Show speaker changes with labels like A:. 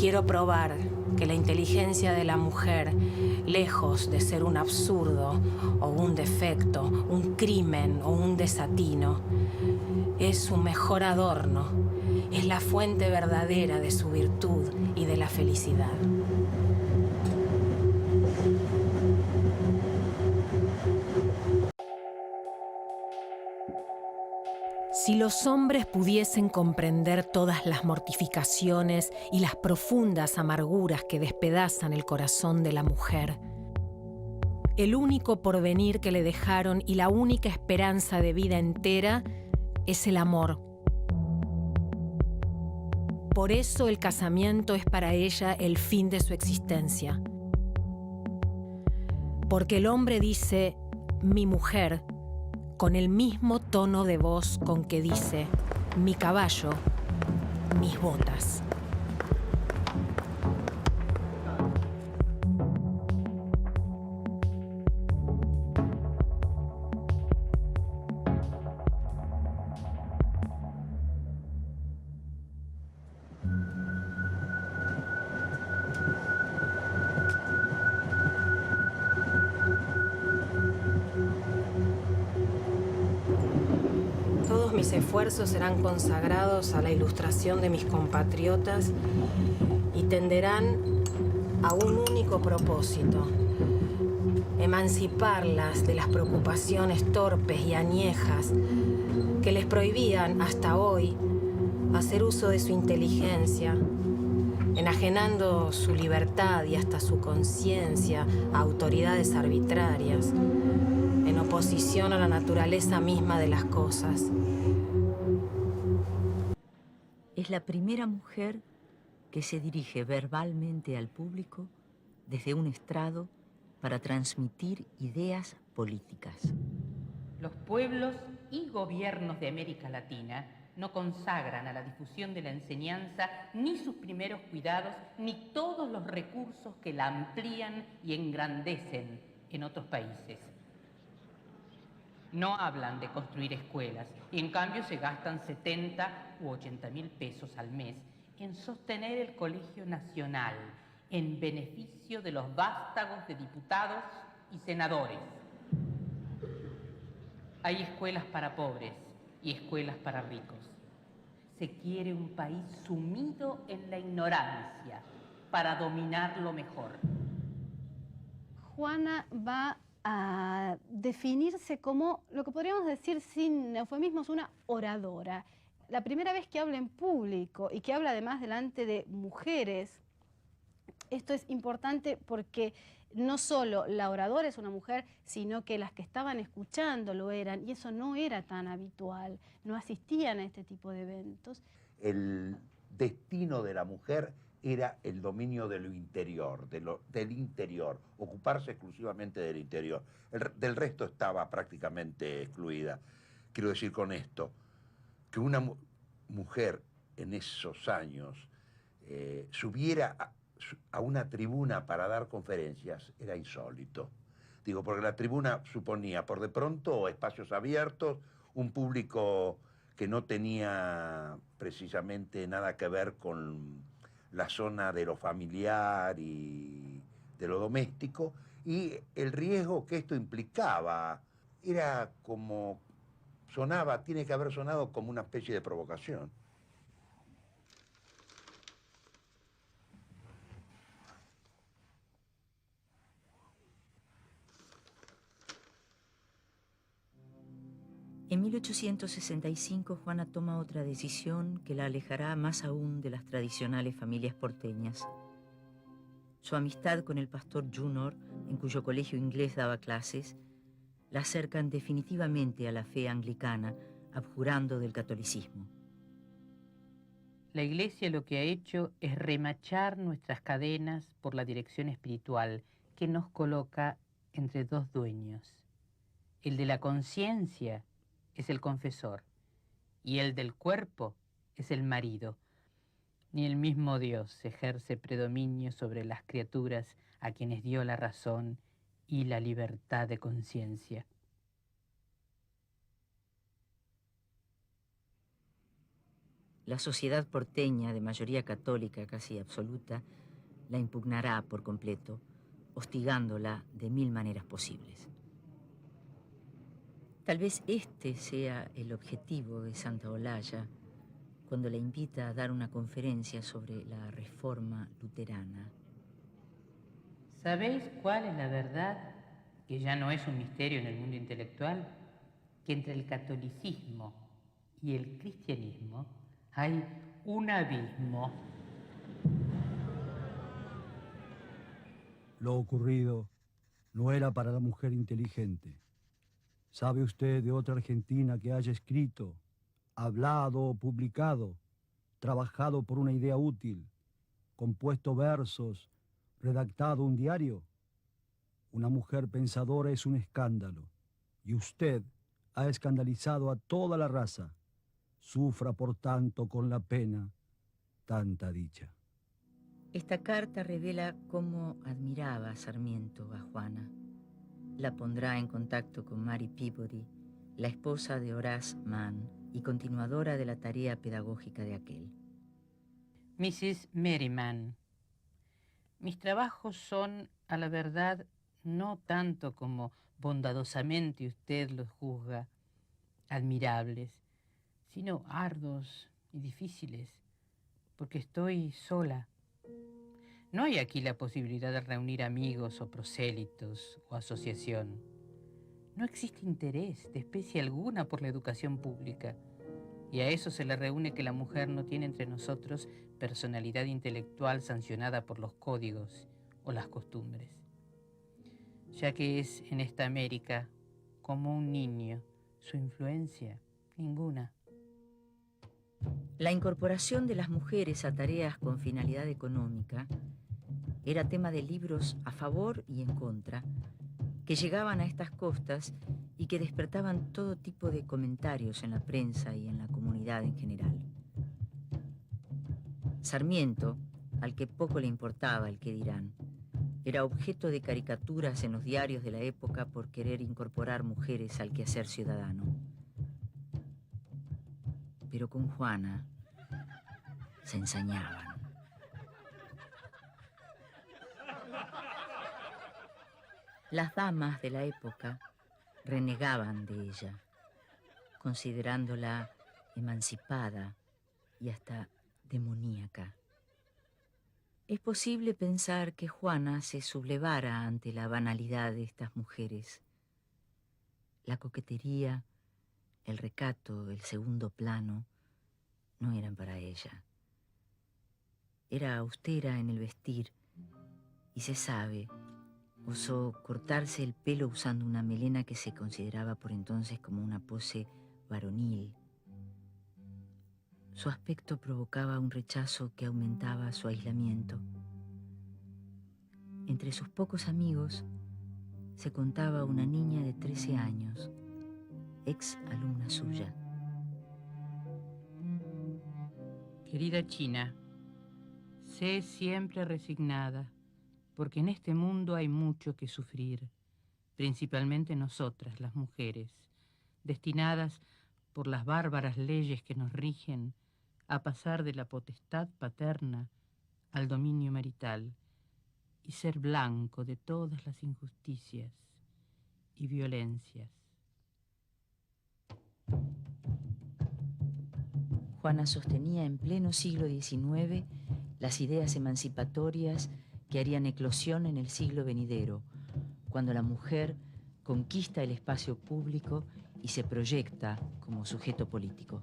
A: Quiero probar que la inteligencia de la mujer, lejos de ser un absurdo o un defecto, un crimen o un desatino, es su mejor adorno, es la fuente verdadera de su virtud y de la felicidad. Si los hombres pudiesen comprender todas las mortificaciones y las profundas amarguras que despedazan el corazón de la mujer, el único porvenir que le dejaron y la única esperanza de vida entera es el amor. Por eso el casamiento es para ella el fin de su existencia. Porque el hombre dice, mi mujer, con el mismo tono de voz con que dice, mi caballo, mis botas. Todos mis esfuerzos serán consagrados a la ilustración de mis compatriotas y tenderán a un único propósito: emanciparlas de las preocupaciones torpes y añejas que les prohibían hasta hoy hacer uso de su inteligencia, enajenando su libertad y hasta su conciencia a autoridades arbitrarias, en oposición a la naturaleza misma de las cosas.
B: Es la primera mujer que se dirige verbalmente al público desde un estrado para transmitir ideas políticas.
C: Los pueblos y gobiernos de América Latina no consagran a la difusión de la enseñanza ni sus primeros cuidados, ni todos los recursos que la amplían y engrandecen en otros países. No hablan de construir escuelas y en cambio se gastan 70 u 80.000 pesos al mes en sostener el Colegio Nacional en beneficio de los vástagos de diputados y senadores. Hay escuelas para pobres y escuelas para ricos. Se quiere un país sumido en la ignorancia para dominarlo mejor.
D: Juana va a definirse como, lo que podríamos decir sin eufemismos, una oradora. La primera vez que habla en público y que habla además delante de mujeres, esto es importante porque no solo la oradora es una mujer, sino que las que estaban escuchando lo eran, y eso no era tan habitual, no asistían a este tipo de eventos.
E: El destino de la mujer era el dominio de lo interior, del interior, ocuparse exclusivamente del interior. Del resto estaba prácticamente excluida. Quiero decir con esto, que una mujer en esos años subiera a una tribuna para dar conferencias era insólito. Digo, porque la tribuna suponía por de pronto espacios abiertos, un público que no tenía precisamente nada que ver con la zona de lo familiar y de lo doméstico, y el riesgo que esto implicaba era como sonaba, tiene que haber sonado como una especie de provocación.
B: En 1865, Juana toma otra decisión que la alejará más aún de las tradicionales familias porteñas. Su amistad con el pastor Junor, en cuyo colegio inglés daba clases, la acercan definitivamente a la fe anglicana, abjurando del catolicismo.
C: La Iglesia lo que ha hecho es remachar nuestras cadenas por la dirección espiritual que nos coloca entre dos dueños. El de la conciencia es el confesor y el del cuerpo es el marido. Ni el mismo Dios ejerce predominio sobre las criaturas a quienes dio la razón y la libertad de conciencia.
B: la sociedad porteña, de mayoría católica casi absoluta, la impugnará por completo, hostigándola de 1000 maneras posibles. Tal vez este sea el objetivo de Santa Olalla cuando la invita a dar una conferencia sobre la reforma luterana.
C: ¿Sabéis cuál es la verdad, que ya no es un misterio en el mundo intelectual? Que entre el catolicismo y el cristianismo hay un abismo.
F: Lo ocurrido no era para la mujer inteligente. ¿Sabe usted de otra argentina que haya escrito, hablado o publicado, trabajado por una idea útil, compuesto versos, redactado un diario? Una mujer pensadora es un escándalo, y usted ha escandalizado a toda la raza. Sufra, por tanto, con la pena, tanta dicha.
B: Esta carta revela cómo admiraba Sarmiento a Juana. La pondrá en contacto con Mary Peabody, la esposa de Horace Mann y continuadora de la tarea pedagógica de aquel.
C: Mrs. Merriman, mis trabajos son, a la verdad, no tanto como bondadosamente usted los juzga, admirables, sino arduos y difíciles, porque estoy sola. No hay aquí la posibilidad de reunir amigos o prosélitos o asociación. No existe interés de especie alguna por la educación pública, y a eso se le reúne que la mujer no tiene entre nosotros personalidad intelectual sancionada por los códigos o las costumbres, ya que es en esta América como un niño, su influencia ninguna.
B: La incorporación de las mujeres a tareas con finalidad económica era tema de libros a favor y en contra, que llegaban a estas costas y que despertaban todo tipo de comentarios en la prensa y en la comunidad en general. Sarmiento, al que poco le importaba el qué dirán, era objeto de caricaturas en los diarios de la época por querer incorporar mujeres al quehacer ciudadano. Pero con Juana se ensañaban. Las damas de la época renegaban de ella, considerándola emancipada y hasta demoníaca. Es posible pensar que Juana se sublevara ante la banalidad de estas mujeres. La coquetería, el recato, el segundo plano, no eran para ella. Era austera en el vestir y se sabe, osó cortarse el pelo usando una melena que se consideraba por entonces como una pose varonil. Su aspecto provocaba un rechazo que aumentaba su aislamiento. Entre sus pocos amigos se contaba una niña de 13 años, ex alumna suya.
C: Querida China, sé siempre resignada, porque en este mundo hay mucho que sufrir, principalmente nosotras, las mujeres, destinadas por las bárbaras leyes que nos rigen a pasar de la potestad paterna al dominio marital y ser blanco de todas las injusticias y violencias.
B: Juana sostenía en pleno siglo XIX las ideas emancipatorias que harían eclosión en el siglo venidero, cuando la mujer conquista el espacio público y se proyecta como sujeto político.